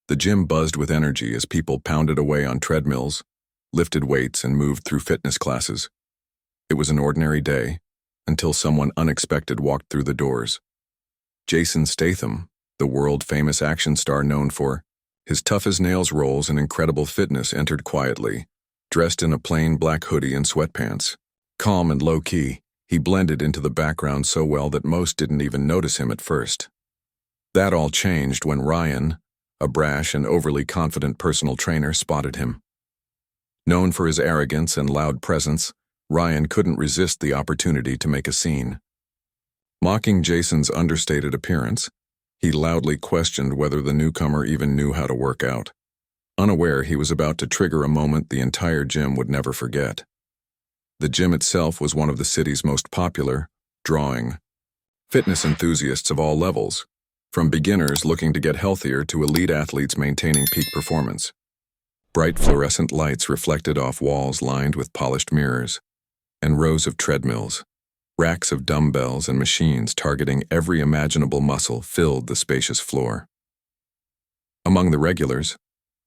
The gym buzzed with energy as people pounded away on treadmills, lifted weights, and moved through fitness classes. It was an ordinary day, until someone unexpected walked through the doors. Jason Statham, the world-famous action star known for his tough-as-nails roles and incredible fitness, entered quietly, dressed in a plain black hoodie and sweatpants. Calm and low-key, he blended into the background so well that most didn't even notice him at first. That all changed when Ryan, a brash and overly confident personal trainer, spotted him. Known for his arrogance and loud presence, Ryan couldn't resist the opportunity to make a scene. Mocking Jason's understated appearance, he loudly questioned whether the newcomer even knew how to work out, unaware he was about to trigger a moment the entire gym would never forget. The gym itself was one of the city's most popular, drawing fitness enthusiasts of all levels, from beginners looking to get healthier to elite athletes maintaining peak performance. Bright fluorescent lights reflected off walls lined with polished mirrors, and rows of treadmills, racks of dumbbells and machines targeting every imaginable muscle filled the spacious floor. Among the regulars,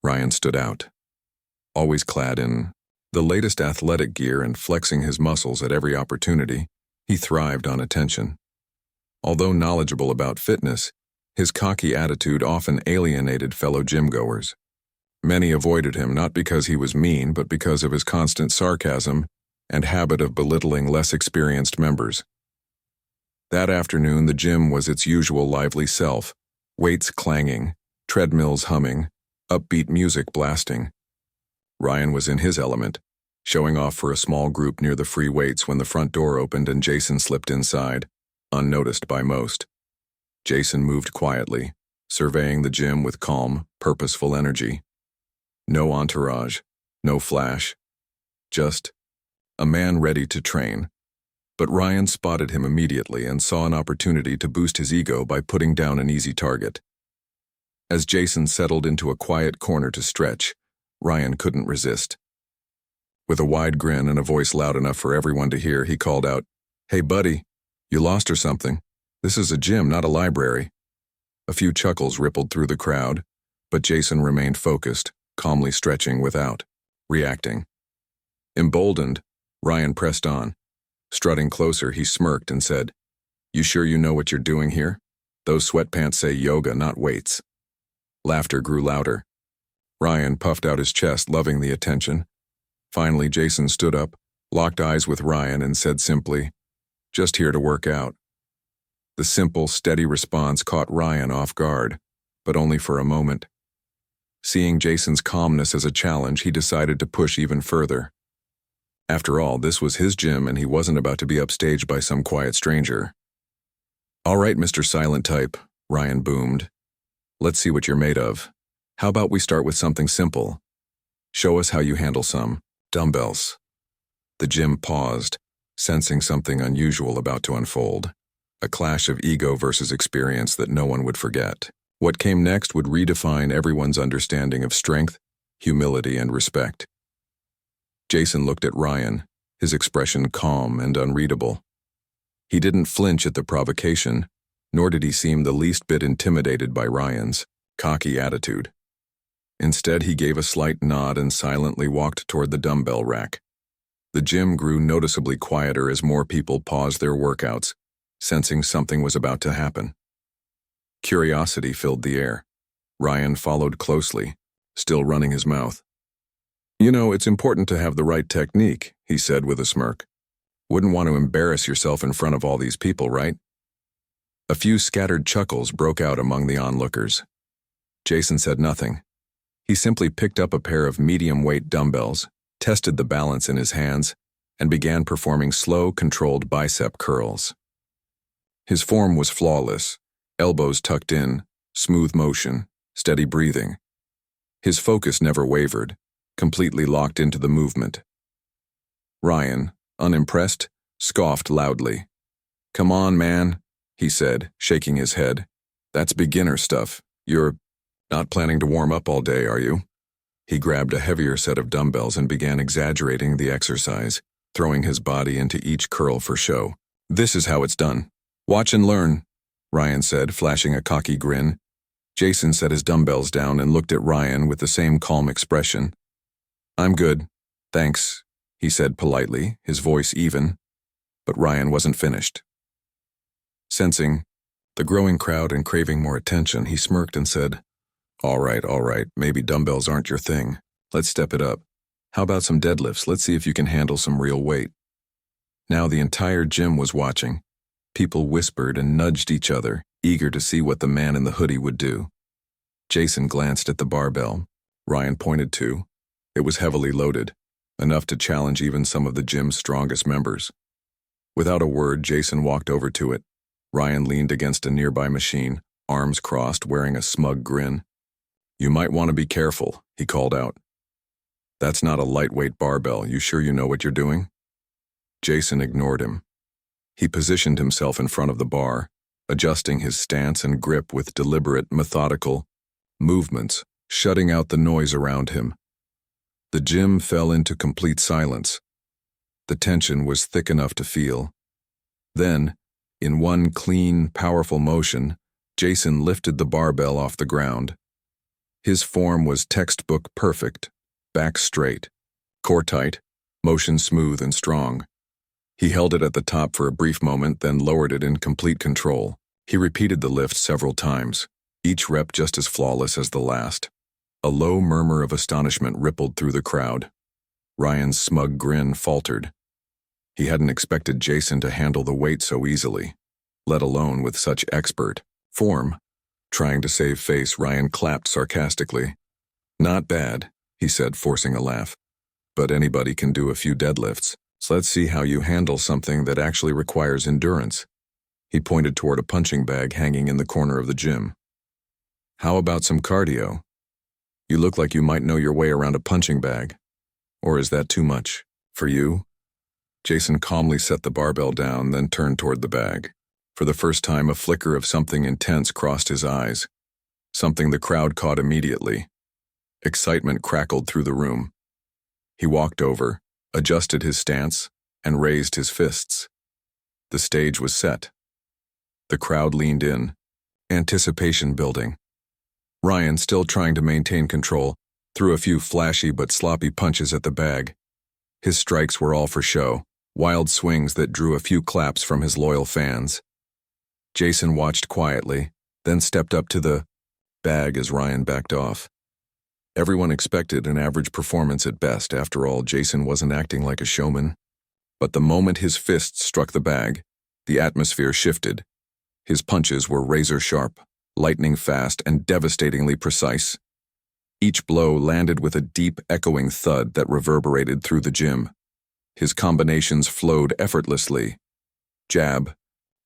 Ryan stood out. Always clad in the latest athletic gear and flexing his muscles at every opportunity, he thrived on attention. Although knowledgeable about fitness, his cocky attitude often alienated fellow gym-goers. Many avoided him not because he was mean, but because of his constant sarcasm and habit of belittling less experienced members. That afternoon, the gym was its usual lively self, weights clanging, treadmills humming, upbeat music blasting. Ryan was in his element, showing off for a small group near the free weights when the front door opened and Jason slipped inside, unnoticed by most. Jason moved quietly, surveying the gym with calm, purposeful energy. No entourage, no flash, just a man ready to train. But Ryan spotted him immediately and saw an opportunity to boost his ego by putting down an easy target. As Jason settled into a quiet corner to stretch, Ryan couldn't resist. With a wide grin and a voice loud enough for everyone to hear, he called out, "Hey buddy, you lost or something? This is a gym, not a library." A few chuckles rippled through the crowd, but Jason remained focused, calmly stretching without reacting. Emboldened, Ryan pressed on. Strutting closer, he smirked and said, "You sure you know what you're doing here? Those sweatpants say yoga, not weights." Laughter grew louder. Ryan puffed out his chest, loving the attention. Finally, Jason stood up, locked eyes with Ryan, and said simply, "Just here to work out." The simple, steady response caught Ryan off guard, but only for a moment. Seeing Jason's calmness as a challenge, he decided to push even further. After all, this was his gym and he wasn't about to be upstaged by some quiet stranger. "All right, Mr. Silent Type," Ryan boomed. "Let's see what you're made of. How about we start with something simple? Show us how you handle some dumbbells." The gym paused, sensing something unusual about to unfold. A clash of ego versus experience that no one would forget. What came next would redefine everyone's understanding of strength, humility, and respect. Jason looked at Ryan, his expression calm and unreadable. He didn't flinch at the provocation, nor did he seem the least bit intimidated by Ryan's cocky attitude. Instead, he gave a slight nod and silently walked toward the dumbbell rack. The gym grew noticeably quieter as more people paused their workouts, sensing something was about to happen. Curiosity filled the air. Ryan followed closely, still running his mouth. "You know, it's important to have the right technique," he said with a smirk. "Wouldn't want to embarrass yourself in front of all these people, right?" A few scattered chuckles broke out among the onlookers. Jason said nothing. He simply picked up a pair of medium-weight dumbbells, tested the balance in his hands, and began performing slow, controlled bicep curls. His form was flawless, elbows tucked in, smooth motion, steady breathing. His focus never wavered, completely locked into the movement. Ryan, unimpressed, scoffed loudly. "Come on, man," he said, shaking his head. "That's beginner stuff. You're not planning to warm up all day, are you?" He grabbed a heavier set of dumbbells and began exaggerating the exercise, throwing his body into each curl for show. "This is how it's done. Watch and learn," Ryan said, flashing a cocky grin. Jason set his dumbbells down and looked at Ryan with the same calm expression. "I'm good, thanks," he said politely, his voice even. But Ryan wasn't finished. Sensing the growing crowd and craving more attention, he smirked and said, all right, maybe dumbbells aren't your thing. Let's step it up. How about some deadlifts? Let's see if you can handle some real weight." Now the entire gym was watching. People whispered and nudged each other, eager to see what the man in the hoodie would do. Jason glanced at the barbell Ryan pointed to. It was heavily loaded, enough to challenge even some of the gym's strongest members. Without a word, Jason walked over to it. Ryan leaned against a nearby machine, arms crossed, wearing a smug grin. "You might want to be careful," he called out. "That's not a lightweight barbell. You sure you know what you're doing?" Jason ignored him. He positioned himself in front of the bar, adjusting his stance and grip with deliberate, methodical movements, shutting out the noise around him. The gym fell into complete silence. The tension was thick enough to feel. Then, in one clean, powerful motion, Jason lifted the barbell off the ground. His form was textbook perfect, back straight, core tight, motion smooth and strong. He held it at the top for a brief moment, then lowered it in complete control. He repeated the lift several times, each rep just as flawless as the last. A low murmur of astonishment rippled through the crowd. Ryan's smug grin faltered. He hadn't expected Jason to handle the weight so easily, let alone with such expert form. Trying to save face, Ryan clapped sarcastically. "Not bad," he said, forcing a laugh. "But anybody can do a few deadlifts, so let's see how you handle something that actually requires endurance." He pointed toward a punching bag hanging in the corner of the gym. "How about some cardio? You look like you might know your way around a punching bag. Or is that too much for you?" Jason calmly set the barbell down, then turned toward the bag. For the first time, a flicker of something intense crossed his eyes, something the crowd caught immediately. Excitement crackled through the room. He walked over, adjusted his stance, and raised his fists. The stage was set. The crowd leaned in, anticipation building. Ryan, still trying to maintain control, threw a few flashy but sloppy punches at the bag. His strikes were all for show, wild swings that drew a few claps from his loyal fans. Jason watched quietly, then stepped up to the bag as Ryan backed off. Everyone expected an average performance at best. After all, Jason wasn't acting like a showman. But the moment his fists struck the bag, the atmosphere shifted. His punches were razor-sharp, lightning fast, and devastatingly precise. Each blow landed with a deep, echoing thud that reverberated through the gym. His combinations flowed effortlessly. Jab,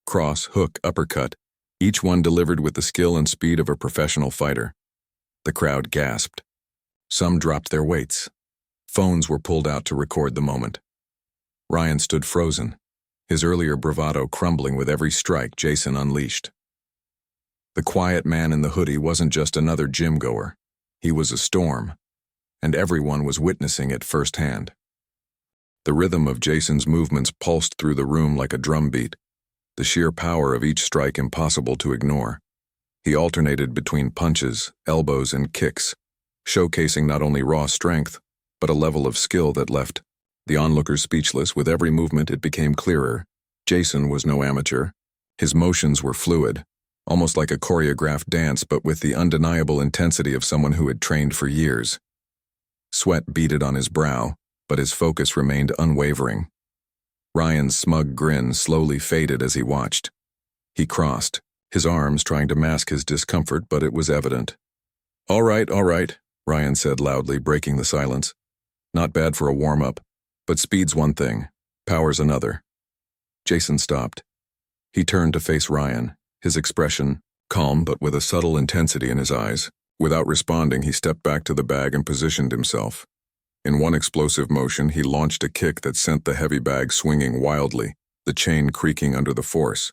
cross, hook, uppercut, each one delivered with the skill and speed of a professional fighter. The crowd gasped. Some dropped their weights. Phones were pulled out to record the moment. Ryan stood frozen, his earlier bravado crumbling with every strike Jason unleashed. The quiet man in the hoodie wasn't just another gym-goer. He was a storm, and everyone was witnessing it firsthand. The rhythm of Jason's movements pulsed through the room like a drumbeat, the sheer power of each strike impossible to ignore. He alternated between punches, elbows, and kicks, showcasing not only raw strength, but a level of skill that left the onlookers speechless. With every movement, it became clearer. Jason was no amateur. His motions were fluid, almost like a choreographed dance, but with the undeniable intensity of someone who had trained for years. Sweat beaded on his brow, but his focus remained unwavering. Ryan's smug grin slowly faded as he watched. He crossed, his arms trying to mask his discomfort, but it was evident. All right, Ryan said loudly, breaking the silence. "Not bad for a warm-up, but speed's one thing, power's another." Jason stopped. He turned to face Ryan, his expression calm but with a subtle intensity in his eyes. Without responding, he stepped back to the bag and positioned himself. In one explosive motion, he launched a kick that sent the heavy bag swinging wildly, the chain creaking under the force.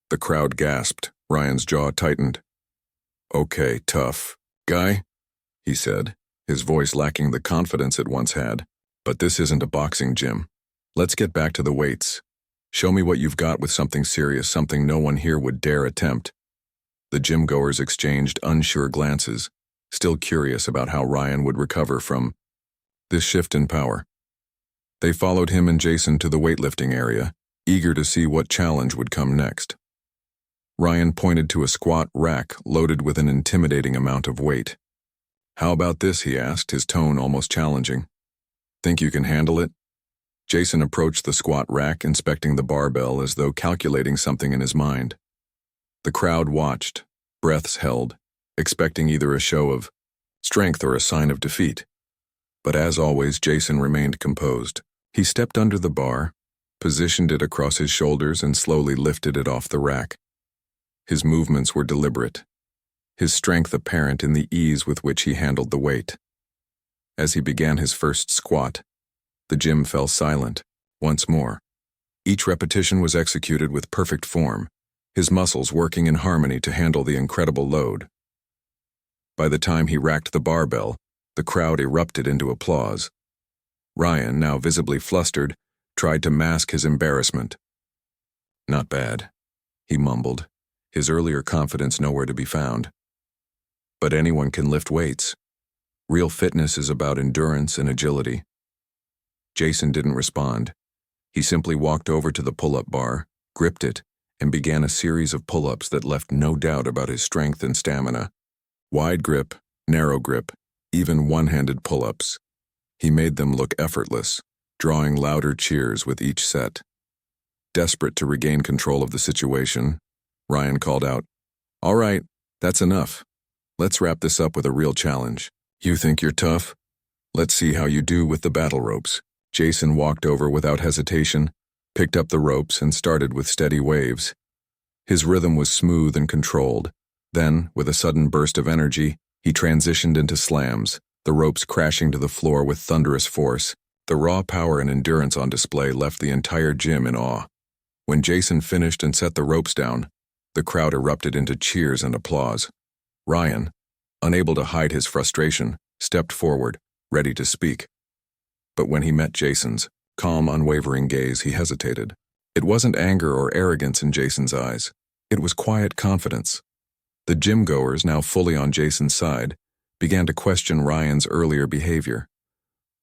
The crowd gasped. Ryan's jaw tightened. "Okay, tough guy," he said, his voice lacking the confidence it once had. "But this isn't a boxing gym. Let's get back to the weights. Show me what you've got with something serious, something no one here would dare attempt." The gym-goers exchanged unsure glances, still curious about how Ryan would recover from this shift in power. They followed him and Jason to the weightlifting area, eager to see what challenge would come next. Ryan pointed to a squat rack loaded with an intimidating amount of weight. "How about this?" he asked, his tone almost challenging. "Think you can handle it?" Jason approached the squat rack, inspecting the barbell as though calculating something in his mind. The crowd watched, breaths held, expecting either a show of strength or a sign of defeat. But as always, Jason remained composed. He stepped under the bar, positioned it across his shoulders, and slowly lifted it off the rack. His movements were deliberate, his strength apparent in the ease with which he handled the weight. As he began his first squat, the gym fell silent, once more. Each repetition was executed with perfect form, his muscles working in harmony to handle the incredible load. By the time he racked the barbell, the crowd erupted into applause. Ryan, now visibly flustered, tried to mask his embarrassment. "Not bad," he mumbled, his earlier confidence nowhere to be found. "But anyone can lift weights. Real fitness is about endurance and agility." Jason didn't respond. He simply walked over to the pull-up bar, gripped it, and began a series of pull-ups that left no doubt about his strength and stamina. Wide grip, narrow grip, even one-handed pull-ups. He made them look effortless, drawing louder cheers with each set. Desperate to regain control of the situation, Ryan called out, "All right, that's enough. Let's wrap this up with a real challenge. You think you're tough? Let's see how you do with the battle ropes." Jason walked over without hesitation, picked up the ropes, and started with steady waves. His rhythm was smooth and controlled. Then, with a sudden burst of energy, he transitioned into slams, the ropes crashing to the floor with thunderous force. The raw power and endurance on display left the entire gym in awe. When Jason finished and set the ropes down, the crowd erupted into cheers and applause. Ryan, unable to hide his frustration, stepped forward, ready to speak. But when he met Jason's calm, unwavering gaze, he hesitated. It wasn't anger or arrogance in Jason's eyes. It was quiet confidence. The gym-goers, now fully on Jason's side, began to question Ryan's earlier behavior.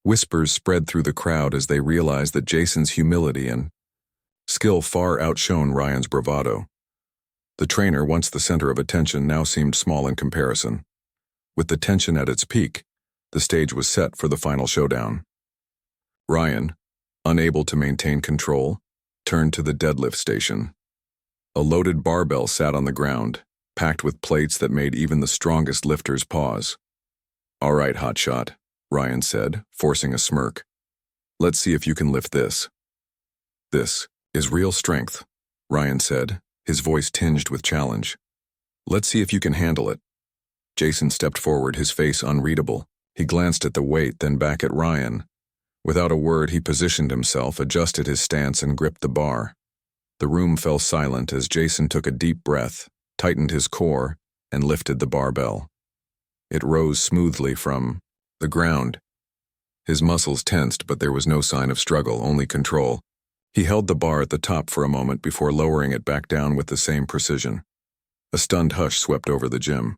Whispers spread through the crowd as they realized that Jason's humility and skill far outshone Ryan's bravado. The trainer, once the center of attention, now seemed small in comparison. With the tension at its peak, the stage was set for the final showdown. Ryan, unable to maintain control, turned to the deadlift station. A loaded barbell sat on the ground, packed with plates that made even the strongest lifters pause. "All right, hotshot," Ryan said, forcing a smirk. "Let's see if you can lift this." "This is real strength," Ryan said, his voice tinged with challenge. "Let's see if you can handle it." Jason stepped forward, his face unreadable. He glanced at the weight, then back at Ryan. Without a word, he positioned himself, adjusted his stance, and gripped the bar. The room fell silent as Jason took a deep breath, tightened his core, and lifted the barbell. It rose smoothly from the ground. His muscles tensed, but there was no sign of struggle, only control. He held the bar at the top for a moment before lowering it back down with the same precision. A stunned hush swept over the gym.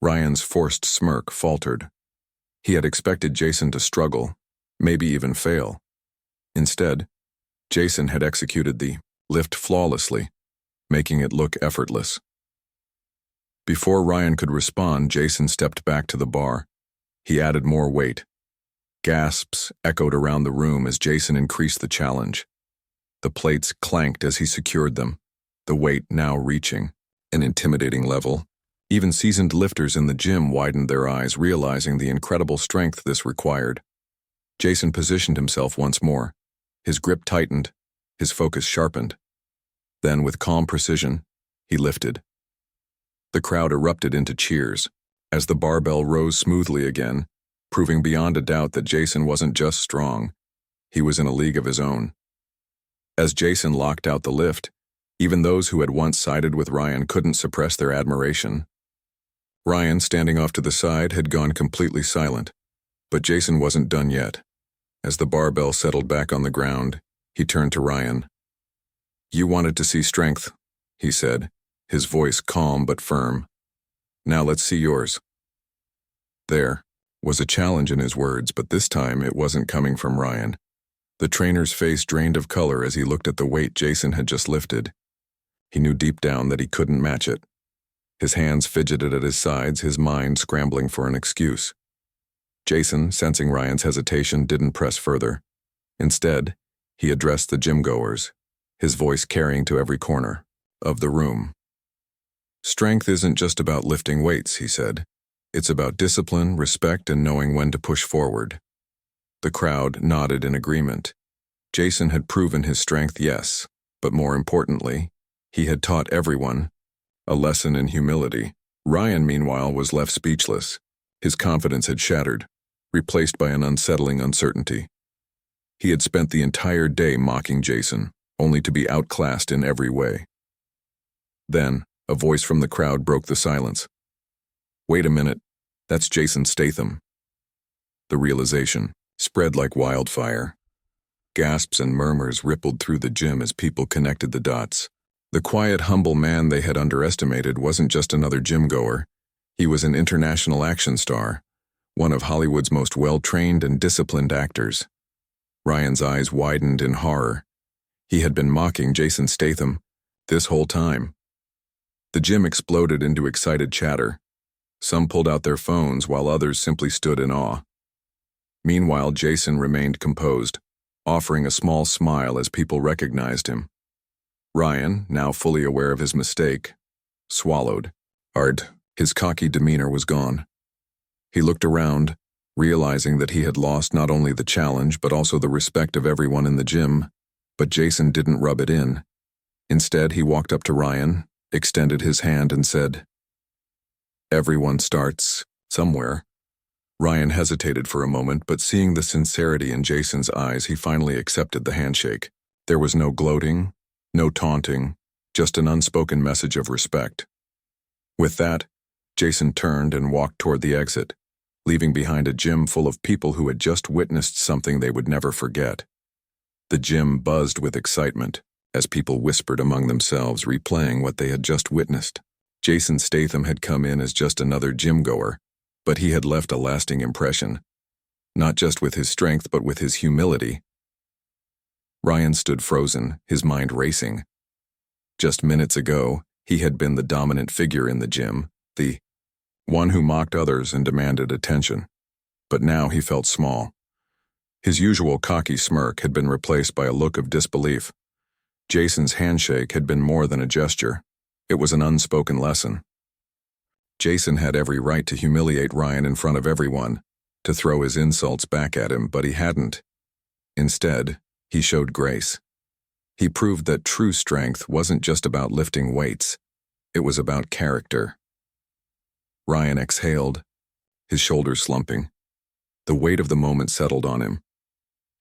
Ryan's forced smirk faltered. He had expected Jason to struggle, maybe even fail. Instead, Jason had executed the lift flawlessly, making it look effortless. Before Ryan could respond, Jason stepped back to the bar. He added more weight. Gasps echoed around the room as Jason increased the challenge. The plates clanked as he secured them, the weight now reaching an intimidating level. Even seasoned lifters in the gym widened their eyes, realizing the incredible strength this required. Jason positioned himself once more. His grip tightened, his focus sharpened. Then, with calm precision, he lifted. The crowd erupted into cheers as the barbell rose smoothly again, proving beyond a doubt that Jason wasn't just strong, he was in a league of his own. As Jason locked out the lift, even those who had once sided with Ryan couldn't suppress their admiration. Ryan, standing off to the side, had gone completely silent, but Jason wasn't done yet. As the barbell settled back on the ground, he turned to Ryan. "You wanted to see strength," he said, his voice calm but firm. "Now let's see yours." There was a challenge in his words, but this time it wasn't coming from Ryan. The trainer's face drained of color as he looked at the weight Jason had just lifted. He knew deep down that he couldn't match it. His hands fidgeted at his sides, his mind scrambling for an excuse. Jason, sensing Ryan's hesitation, didn't press further. Instead, he addressed the gym-goers, his voice carrying to every corner of the room. "Strength isn't just about lifting weights," he said. "It's about discipline, respect, and knowing when to push forward." The crowd nodded in agreement. Jason had proven his strength, yes, but more importantly, he had taught everyone a lesson in humility. Ryan, meanwhile, was left speechless. His confidence had shattered, replaced by an unsettling uncertainty. He had spent the entire day mocking Jason, only to be outclassed in every way. Then, a voice from the crowd broke the silence. "Wait a minute, that's Jason Statham." The realization spread like wildfire. Gasps and murmurs rippled through the gym as people connected the dots. The quiet, humble man they had underestimated wasn't just another gym-goer. He was an international action star, one of Hollywood's most well-trained and disciplined actors. Ryan's eyes widened in horror. He had been mocking Jason Statham this whole time. The gym exploded into excited chatter. Some pulled out their phones while others simply stood in awe. Meanwhile, Jason remained composed, offering a small smile as people recognized him. Ryan, now fully aware of his mistake, swallowed hard. His cocky demeanor was gone. He looked around, realizing that he had lost not only the challenge but also the respect of everyone in the gym. But Jason didn't rub it in. Instead, he walked up to Ryan, extended his hand, and said, "Everyone starts somewhere." Ryan hesitated for a moment, but seeing the sincerity in Jason's eyes, he finally accepted the handshake. There was no gloating, no taunting, just an unspoken message of respect. With that, Jason turned and walked toward the exit, leaving behind a gym full of people who had just witnessed something they would never forget. The gym buzzed with excitement as people whispered among themselves, replaying what they had just witnessed. Jason Statham had come in as just another gym-goer, but he had left a lasting impression, not just with his strength but with his humility. Ryan stood frozen, his mind racing. Just minutes ago, he had been the dominant figure in the gym, the one who mocked others and demanded attention. But now he felt small. His usual cocky smirk had been replaced by a look of disbelief. Jason's handshake had been more than a gesture. It was an unspoken lesson. Jason had every right to humiliate Ryan in front of everyone, to throw his insults back at him, but he hadn't. Instead, he showed grace. He proved that true strength wasn't just about lifting weights. It was about character. Ryan exhaled, his shoulders slumping. The weight of the moment settled on him.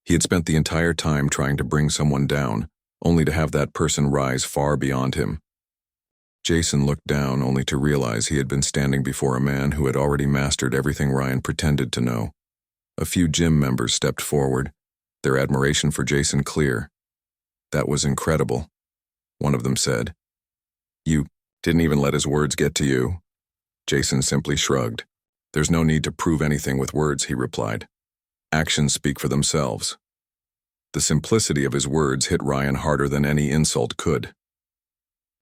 He had spent the entire time trying to bring someone down, only to have that person rise far beyond him. Jason looked down only to realize he had been standing before a man who had already mastered everything Ryan pretended to know. A few gym members stepped forward, their admiration for Jason clear. "That was incredible," one of them said. "You didn't even let his words get to you." Jason simply shrugged. "There's no need to prove anything with words," he replied. "Actions speak for themselves." The simplicity of his words hit Ryan harder than any insult could.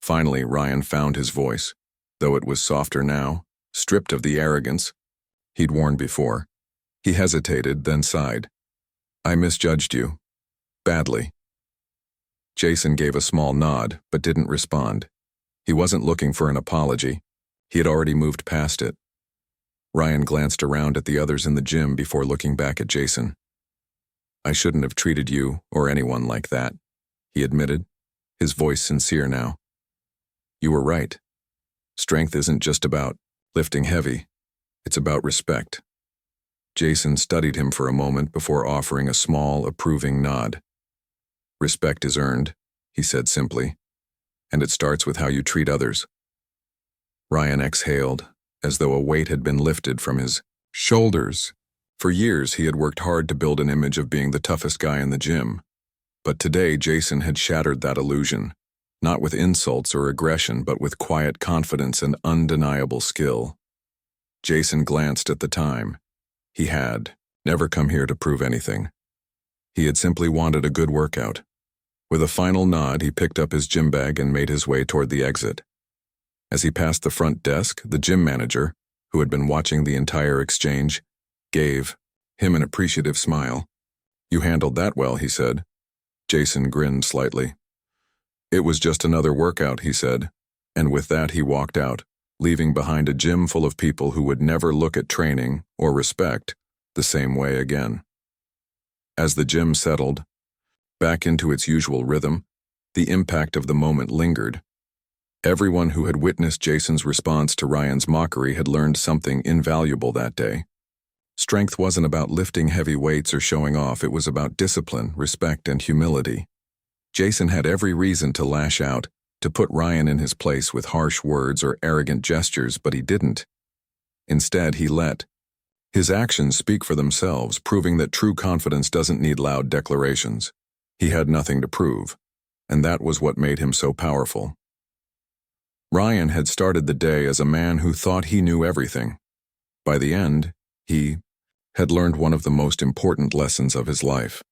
Finally, Ryan found his voice, though it was softer now, stripped of the arrogance he'd worn before. He hesitated, then sighed. "I misjudged you. Badly." Jason gave a small nod, but didn't respond. He wasn't looking for an apology. He had already moved past it. Ryan glanced around at the others in the gym before looking back at Jason. "I shouldn't have treated you or anyone like that," he admitted, his voice sincere now. "You were right. Strength isn't just about lifting heavy. It's about respect." Jason studied him for a moment before offering a small, approving nod. "Respect is earned," he said simply, "and it starts with how you treat others." Ryan exhaled, as though a weight had been lifted from his shoulders. For years, he had worked hard to build an image of being the toughest guy in the gym. But today, Jason had shattered that illusion. not with insults or aggression, but with quiet confidence and undeniable skill. Jason glanced at the time. He had never come here to prove anything. He had simply wanted a good workout. With a final nod, he picked up his gym bag and made his way toward the exit. As he passed the front desk, the gym manager, who had been watching the entire exchange, gave him an appreciative smile. "You handled that well," he said. Jason grinned slightly. "It was just another workout," he said, and with that he walked out, leaving behind a gym full of people who would never look at training or respect the same way again. As the gym settled back into its usual rhythm, the impact of the moment lingered. Everyone who had witnessed Jason's response to Ryan's mockery had learned something invaluable that day. Strength wasn't about lifting heavy weights or showing off, it was about discipline, respect, and humility. Jason had every reason to lash out, to put Ryan in his place with harsh words or arrogant gestures, but he didn't. Instead, he let his actions speak for themselves, proving that true confidence doesn't need loud declarations. He had nothing to prove, and that was what made him so powerful. Ryan had started the day as a man who thought he knew everything. By the end, he had learned one of the most important lessons of his life.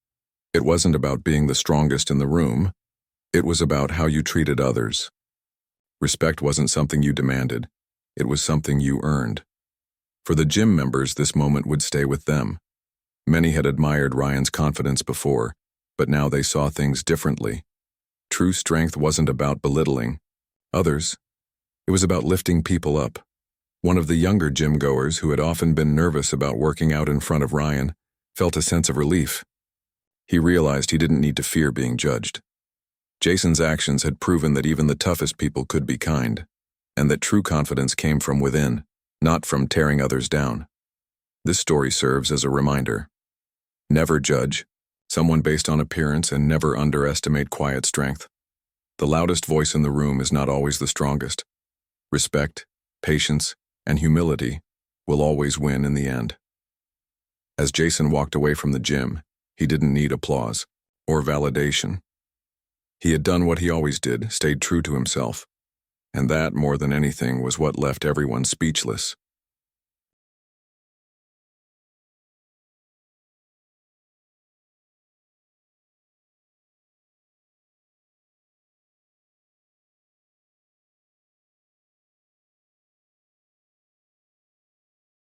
It wasn't about being the strongest in the room. It was about how you treated others. Respect wasn't something you demanded. It was something you earned. For the gym members, this moment would stay with them. Many had admired Ryan's confidence before, but now they saw things differently. True strength wasn't about belittling others. It was about lifting people up. One of the younger gym-goers, who had often been nervous about working out in front of Ryan, felt a sense of relief. He realized he didn't need to fear being judged. Jason's actions had proven that even the toughest people could be kind, and that true confidence came from within, not from tearing others down. This story serves as a reminder. Never judge someone based on appearance, and never underestimate quiet strength. The loudest voice in the room is not always the strongest. Respect, patience, and humility will always win in the end. As Jason walked away from the gym, he didn't need applause or validation. He had done what he always did, stayed true to himself, and that, more than anything, was what left everyone speechless.